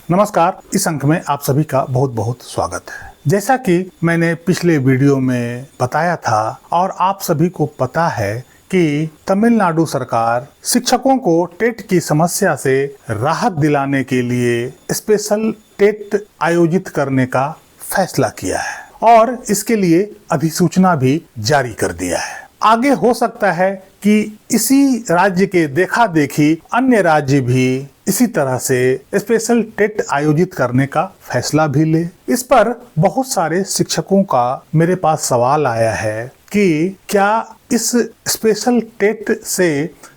नमस्कार। इस अंक में आप सभी का बहुत बहुत स्वागत है। जैसा कि मैंने पिछले वीडियो में बताया था और आप सभी को पता है कि तमिलनाडु सरकार शिक्षकों को टेट की समस्या से राहत दिलाने के लिए स्पेशल टेट आयोजित करने का फैसला किया है और इसके लिए अधिसूचना भी जारी कर दिया है। आगे हो सकता है कि इसी राज्य के देखा देखी अन्य राज्य भी इसी तरह से स्पेशल टेट आयोजित करने का फैसला भी ले। इस पर बहुत सारे शिक्षकों का मेरे पास सवाल आया है कि क्या इस स्पेशल टेट से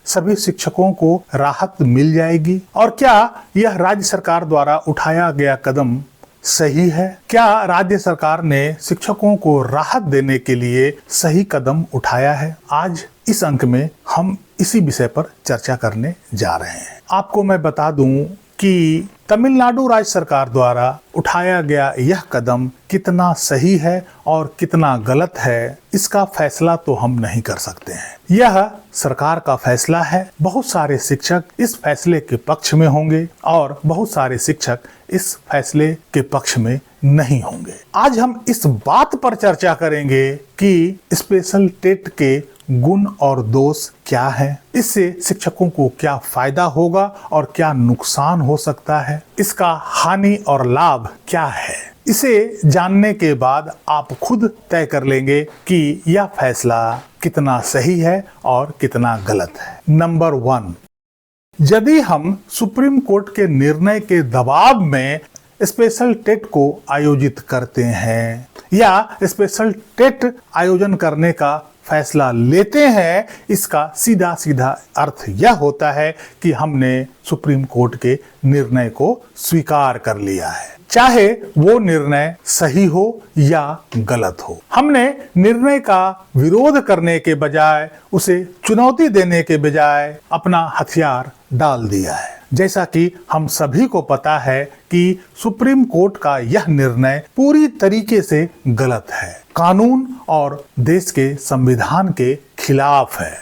सभी शिक्षकों को राहत मिल जाएगी और क्या यह राज्य सरकार द्वारा उठाया गया कदम सही है? क्या राज्य सरकार ने शिक्षकों को राहत देने के लिए सही कदम उठाया है? आज इस अंक में हम इसी विषय पर चर्चा करने जा रहे हैं। आपको मैं बता दूं कि तमिलनाडु राज्य सरकार द्वारा उठाया गया यह कदम कितना सही है और कितना गलत है, इसका फैसला तो हम नहीं कर सकते हैं। यह सरकार का फैसला है। बहुत सारे शिक्षक इस फैसले के पक्ष में होंगे और बहुत सारे शिक्षक इस फैसले के पक्ष में नहीं होंगे। आज हम इस बात पर चर्चा करेंगे कि स्पेशल टेट के गुण और दोष क्या है, इससे शिक्षकों को क्या फायदा होगा और क्या नुकसान हो सकता है, इसका हानि और लाभ क्या है। इसे जानने के बाद आप खुद तय कर लेंगे कि यह फैसला कितना सही है और कितना गलत है। नंबर 1, यदि हम सुप्रीम कोर्ट के निर्णय के दबाव में स्पेशल टेट को आयोजित करते हैं या स्पेशल टेट आयोजन करने का फैसला लेते हैं, इसका सीधा सीधा अर्थ यह होता है कि हमने सुप्रीम कोर्ट के निर्णय को स्वीकार कर लिया है, चाहे वो निर्णय सही हो या गलत हो। हमने निर्णय का विरोध करने के बजाय, उसे चुनौती देने के बजाय अपना हथियार डाल दिया है। जैसा कि हम सभी को पता है कि सुप्रीम कोर्ट का यह निर्णय पूरी तरीके से गलत है, कानून और देश के संविधान के खिलाफ है।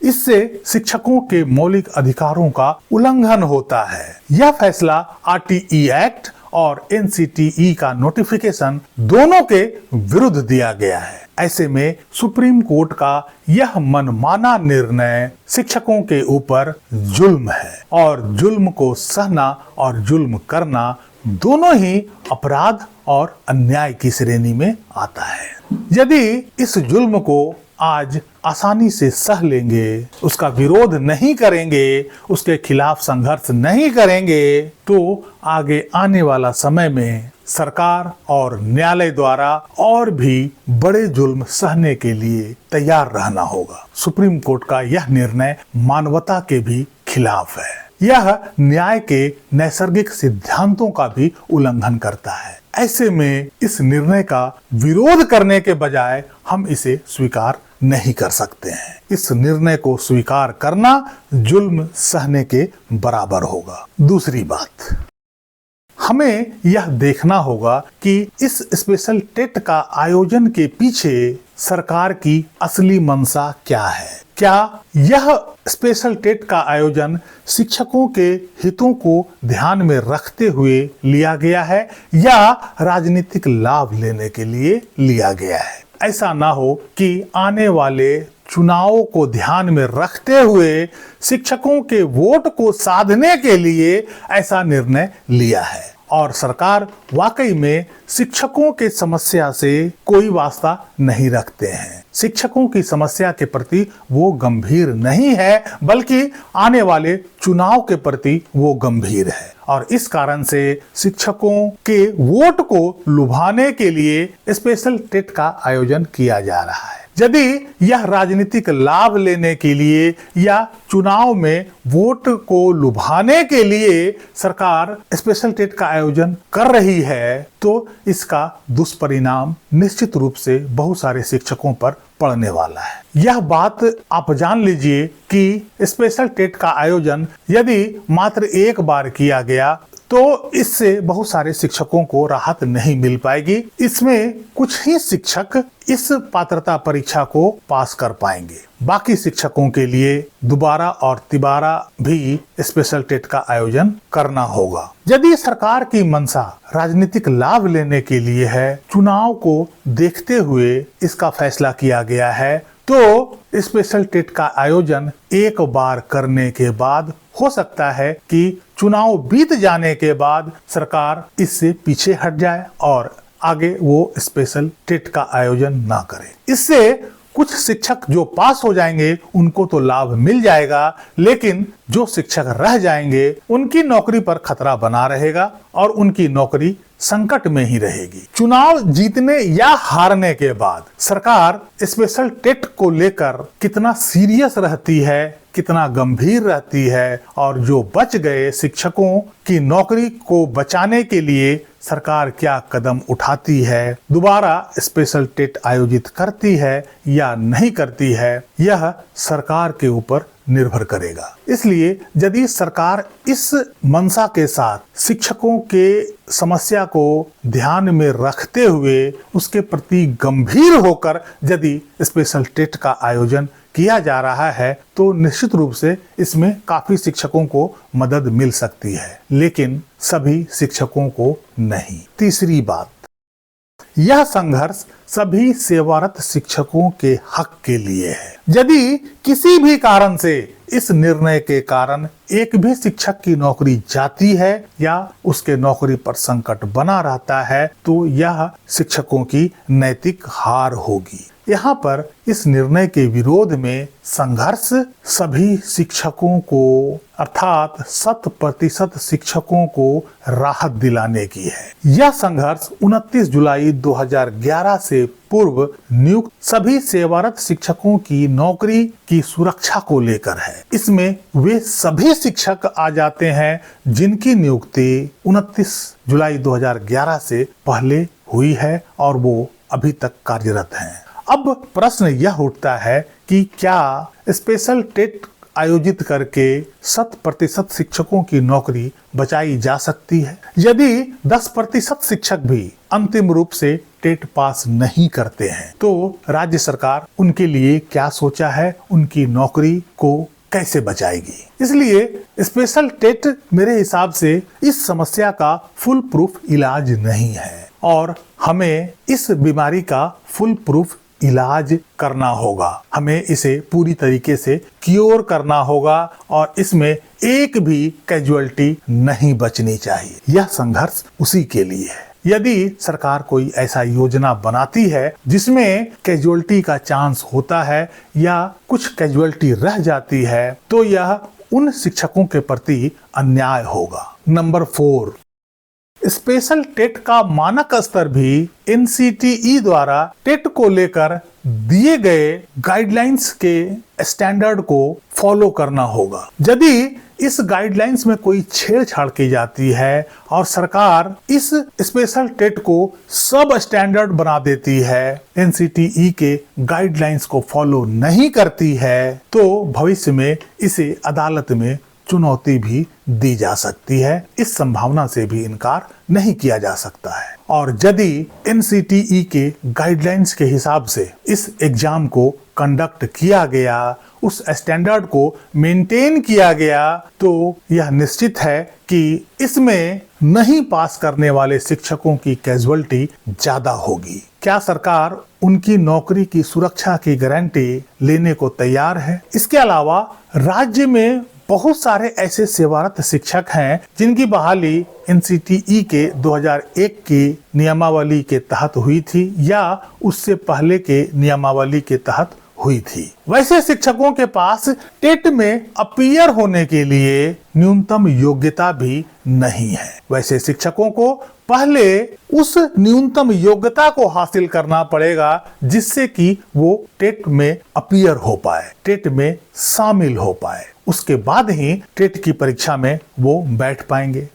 इससे शिक्षकों के मौलिक अधिकारों का उल्लंघन होता है। यह फैसला आरटीई एक्ट और एनसीटीई का नोटिफिकेशन दोनों के विरुद्ध दिया गया है। ऐसे में सुप्रीम कोर्ट का यह मनमाना निर्णय शिक्षकों के ऊपर जुल्म है और जुल्म को सहना और जुल्म करना दोनों ही अपराध और अन्याय की श्रेणी में आता है। यदि इस जुल्म को आज आसानी से सह लेंगे, उसका विरोध नहीं करेंगे, उसके खिलाफ संघर्ष नहीं करेंगे, तो आगे आने वाला समय में सरकार और न्यायालय द्वारा और भी बड़े जुल्म सहने के लिए तैयार रहना होगा। सुप्रीम कोर्ट का यह निर्णय मानवता के भी खिलाफ है। यह न्याय के नैसर्गिक सिद्धांतों का भी उल्लंघन करता है। ऐसे में इस निर्णय का विरोध करने के बजाय हम इसे स्वीकार नहीं कर सकते हैं। इस निर्णय को स्वीकार करना जुल्म सहने के बराबर होगा। दूसरी बात, हमें यह देखना होगा कि इस स्पेशल टेट का आयोजन के पीछे सरकार की असली मंशा क्या है। क्या यह स्पेशल टेट का आयोजन शिक्षकों के हितों को ध्यान में रखते हुए लिया गया है या राजनीतिक लाभ लेने के लिए लिया गया है? ऐसा ना हो कि आने वाले चुनावों को ध्यान में रखते हुए शिक्षकों के वोट को साधने के लिए ऐसा निर्णय लिया है और सरकार वाकई में शिक्षकों के समस्या से कोई वास्ता नहीं रखते हैं। शिक्षकों की समस्या के प्रति वो गंभीर नहीं है, बल्कि आने वाले चुनाव के प्रति वो गंभीर है और इस कारण से शिक्षकों के वोट को लुभाने के लिए स्पेशल टेट का आयोजन किया जा रहा है। यदि यह राजनीतिक लाभ लेने के लिए या चुनाव में वोट को लुभाने के लिए सरकार स्पेशल टेट का आयोजन कर रही है, तो इसका दुष्परिणाम निश्चित रूप से बहुत सारे शिक्षकों पर पड़ने वाला है। यह बात आप जान लीजिए कि स्पेशल टेट का आयोजन यदि मात्र एक बार किया गया तो इससे बहुत सारे शिक्षकों को राहत नहीं मिल पाएगी। इसमें कुछ ही शिक्षक इस पात्रता परीक्षा को पास कर पाएंगे। बाकी शिक्षकों के लिए दोबारा और तिबारा भी स्पेशल टेट का आयोजन करना होगा। यदि सरकार की मंशा राजनीतिक लाभ लेने के लिए है, चुनाव को देखते हुए इसका फैसला किया गया है, तो स्पेशल टेट का आयोजन एक बार करने के बाद हो सकता है कि चुनाव बीत जाने के बाद सरकार इससे पीछे हट जाए और आगे वो स्पेशल टेट का आयोजन ना करे। इससे कुछ शिक्षक जो पास हो जाएंगे उनको तो लाभ मिल जाएगा, लेकिन जो शिक्षक रह जाएंगे उनकी नौकरी पर खतरा बना रहेगा और उनकी नौकरी संकट में ही रहेगी। चुनाव जीतने या हारने के बाद सरकार स्पेशल टेट को लेकर कितना सीरियस रहती है, कितना गंभीर रहती है, और जो बच गए शिक्षकों की नौकरी को बचाने के लिए सरकार क्या कदम उठाती है, दोबारा स्पेशल टेट आयोजित करती है या नहीं करती है, यह सरकार के ऊपर निर्भर करेगा। इसलिए यदि सरकार इस मंशा के साथ शिक्षकों के समस्या को ध्यान में रखते हुए उसके प्रति गंभीर होकर यदि स्पेशल टेट का आयोजन किया जा रहा है, तो निश्चित रूप से इसमें काफी शिक्षकों को मदद मिल सकती है, लेकिन सभी शिक्षकों को नहीं। तीसरी बात, यह संघर्ष सभी सेवारत शिक्षकों के हक के लिए है। यदि किसी भी कारण से इस निर्णय के कारण एक भी शिक्षक की नौकरी जाती है या उसके नौकरी पर संकट बना रहता है, तो यह शिक्षकों की नैतिक हार होगी। यहाँ पर इस निर्णय के विरोध में संघर्ष सभी शिक्षकों को अर्थात 100% शिक्षकों को राहत दिलाने की है। यह संघर्ष 29 जुलाई 2011 से पूर्व नियुक्त सभी सेवारत शिक्षकों की नौकरी की सुरक्षा को लेकर है। इसमें वे सभी शिक्षक आ जाते हैं जिनकी नियुक्ति 29 जुलाई 2011 से पहले हुई है और वो अभी तक कार्यरत हैं। अब प्रश्न यह उठता है कि क्या स्पेशल टेट आयोजित करके 100% शिक्षकों की नौकरी बचाई जा सकती है? यदि 10% शिक्षक भी अंतिम रूप से टेट पास नहीं करते हैं, तो राज्य सरकार उनके लिए क्या सोचा है, उनकी नौकरी को कैसे बचाएगी? इसलिए स्पेशल टेट मेरे हिसाब से इस समस्या का फुल प्रूफ इलाज नहीं है और हमें इस बीमारी का फुल प्रूफ इलाज करना होगा। हमें इसे पूरी तरीके से क्योर करना होगा और इसमें एक भी कैजुअलिटी नहीं बचनी चाहिए। यह संघर्ष उसी के लिए है। यदि सरकार कोई ऐसा योजना बनाती है जिसमें कैजुअलिटी का चांस होता है या कुछ कैजुअलिटी रह जाती है, तो यह उन शिक्षकों के प्रति अन्याय होगा। नंबर 4, स्पेशल टेट का मानक स्तर भी NCTE द्वारा टेट को लेकर दिए गए गाइडलाइंस के स्टैंडर्ड को फॉलो करना होगा। यदि इस गाइडलाइंस में कोई छेड़छाड़ की जाती है और सरकार इस स्पेशल टेट को सब स्टैंडर्ड बना देती है, NCTE के गाइडलाइंस को फॉलो नहीं करती है, तो भविष्य में इसे अदालत में चुनौती भी दी जा सकती है। इस संभावना से भी इनकार नहीं किया जा सकता है। और यदि NCTE के गाइडलाइंस के हिसाब से इस एग्जाम को कंडक्ट किया गया, उस स्टैंडर्ड को मेंटेन किया गया, तो यह निश्चित है कि इसमें नहीं पास करने वाले शिक्षकों की कैजुअलिटी ज्यादा होगी। क्या सरकार उनकी नौकरी की सुरक्षा की गारंटी लेने को तैयार है? इसके अलावा राज्य में बहुत सारे ऐसे सेवारत शिक्षक हैं जिनकी बहाली NCTE के 2001 की नियमावली के तहत हुई थी या उससे पहले के नियमावली के तहत हुई थी। वैसे शिक्षकों के पास टेट में अपीयर होने के लिए न्यूनतम योग्यता भी नहीं है। वैसे शिक्षकों को पहले उस न्यूनतम योग्यता को हासिल करना पड़ेगा जिससे कि वो टेट में अपीयर हो पाए, टेट में शामिल हो पाए। उसके बाद ही टेट की परीक्षा में वो बैठ पाएंगे।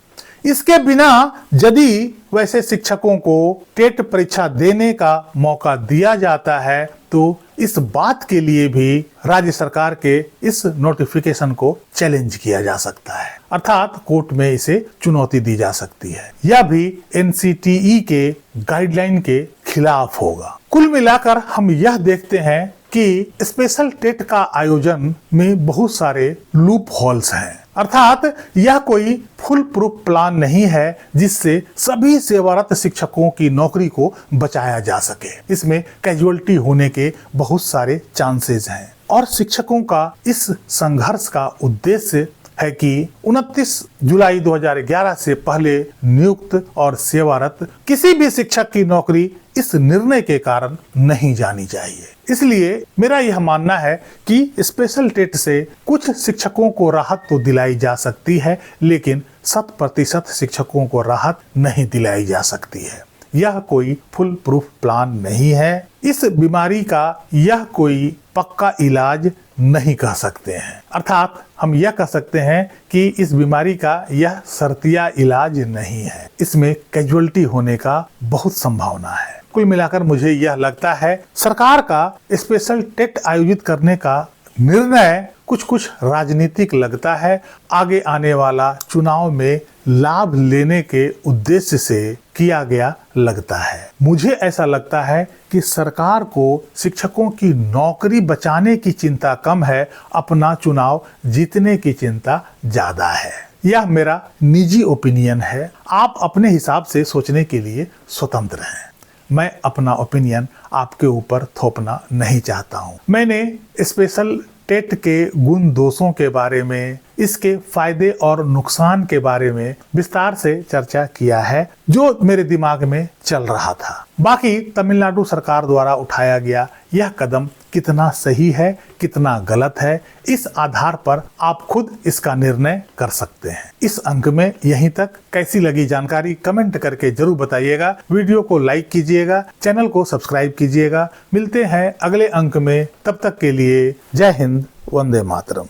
इसके बिना यदि वैसे शिक्षकों को टेट परीक्षा देने का मौका दिया जाता है, तो इस बात के लिए भी राज्य सरकार के इस नोटिफिकेशन को चैलेंज किया जा सकता है, अर्थात कोर्ट में इसे चुनौती दी जा सकती है। यह भी NCTE के गाइडलाइन के खिलाफ होगा। कुल मिलाकर हम यह देखते हैं कि स्पेशल टेट का आयोजन में बहुत सारे लूप होल्स हैं, अर्थात यह कोई फुल प्रूफ प्लान नहीं है जिससे सभी सेवारत शिक्षकों की नौकरी को बचाया जा सके। इसमें कैजुअलिटी होने के बहुत सारे चांसेस हैं और शिक्षकों का इस संघर्ष का उद्देश्य है कि 29 जुलाई 2011 से पहले नियुक्त और सेवारत किसी भी शिक्षक की नौकरी इस निर्णय के कारण नहीं जानी चाहिए। इसलिए मेरा यह मानना है कि स्पेशल टेट से कुछ शिक्षकों को राहत तो दिलाई जा सकती है, लेकिन 100% शिक्षकों को राहत नहीं दिलाई जा सकती है। यह कोई फुल प्रूफ प्लान नहीं है। इस बीमारी का यह कोई पक्का इलाज नहीं कह सकते हैं, अर्थात हम यह कह सकते हैं कि इस बीमारी का यह शर्तिया इलाज नहीं है। इसमें कैजुअलिटी होने का बहुत संभावना है। कुल मिलाकर मुझे यह लगता है सरकार का स्पेशल टेट आयोजित करने का निर्णय कुछ राजनीतिक लगता है। आगे आने वाला चुनाव में लाभ लेने के उद्देश्य से किया गया लगता है। मुझे ऐसा लगता है कि सरकार को शिक्षकों की नौकरी बचाने की चिंता कम है, अपना चुनाव जीतने की चिंता ज्यादा है। यह मेरा निजी ओपिनियन है। आप अपने हिसाब से सोचने के लिए स्वतंत्र हैं। मैं अपना ओपिनियन आपके ऊपर थोपना नहीं चाहता हूँ। मैंने स्पेशल टेट के गुण दोषों के बारे में, इसके फायदे और नुकसान के बारे में विस्तार से चर्चा किया है जो मेरे दिमाग में चल रहा था। बाकी तमिलनाडु सरकार द्वारा उठाया गया यह कदम कितना सही है, कितना गलत है, इस आधार पर आप खुद इसका निर्णय कर सकते हैं। इस अंक में यहीं तक। कैसी लगी जानकारी कमेंट करके जरूर बताइएगा। वीडियो को लाइक कीजिएगा, चैनल को सब्सक्राइब कीजिएगा। मिलते हैं अगले अंक में, तब तक के लिए जय हिंद, वंदे मातरम।